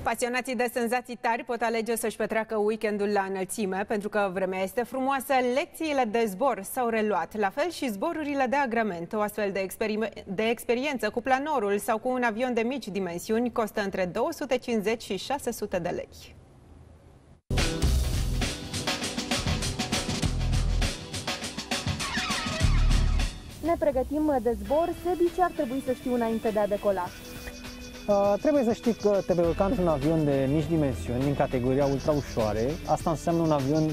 Pasionații de senzații tari pot alege să-și petreacă weekendul la înălțime, pentru că vremea este frumoasă, lecțiile de zbor s-au reluat, la fel și zborurile de agrement. O astfel de experiență cu planorul sau cu un avion de mici dimensiuni costă între 250 și 600 de lei. Ne pregătim de zbor. Sebi, ce ar trebui să știu înainte de a decola? Trebuie să știi că te vei urca într-un avion de mici dimensiuni, din categoria ultra-ușoare. Asta înseamnă un avion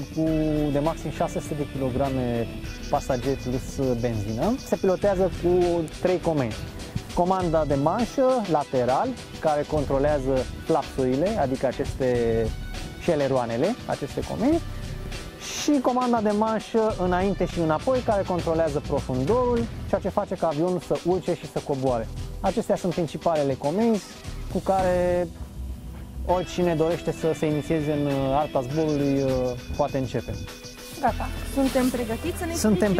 de maxim 600 de kg pasageri plus benzină. Se pilotează cu 3 comenzi. Comanda de manșă lateral, care controlează flapsurile, adică și eleroanele, aceste comenzi. Și comanda de manșă înainte și înapoi, care controlează profundorul, ceea ce face ca avionul să urce și să coboare. Acestea sunt principalele comenzi cu care oricine dorește să se inițieze în arta zborului poate începe. Gata, suntem pregătiți să ne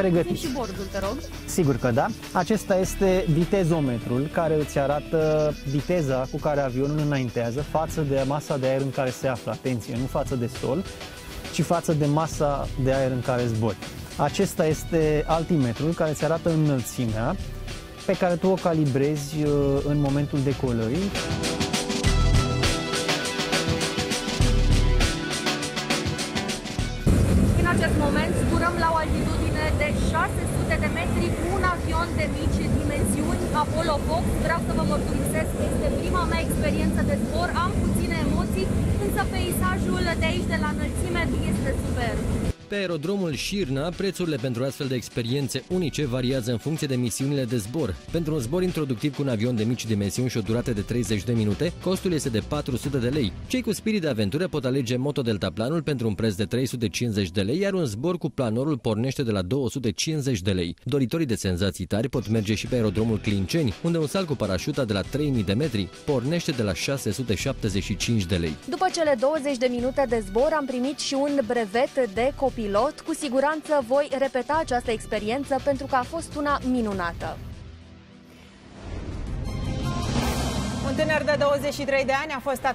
explici și bordul, te rog? Sigur că da. Acesta este vitezometrul, care îți arată viteza cu care avionul înaintează față de masa de aer în care se află. Atenție, nu față de sol, ci față de masa de aer în care zbori. Acesta este altimetrul care îți arată înălțimea pe care tu o calibrezi în momentul decolării. În acest moment zburăm la o altitudine de 600 de metri cu un avion de mici dimensiuni, Apollo Fox. Vreau să vă mărturisesc că este prima mea experiență de zbor, am puține emoții, însă peisajul de aici, de la înălțime, este superb. Pe aerodromul Șirna, prețurile pentru astfel de experiențe unice variază în funcție de misiunile de zbor. Pentru un zbor introductiv cu un avion de mici dimensiuni și o durată de 30 de minute, costul este de 400 de lei. Cei cu spirit de aventură pot alege motodeltaplanul pentru un preț de 350 de lei, iar un zbor cu planorul pornește de la 250 de lei. Doritorii de senzații tari pot merge și pe aerodromul Clinceni, unde un salt cu parașuta de la 3000 de metri pornește de la 675 de lei. După cele 20 de minute de zbor am primit și un brevet de copilot. Cu siguranță voi repeta această experiență pentru că a fost una minunată. Un tânăr de 23 de ani a fost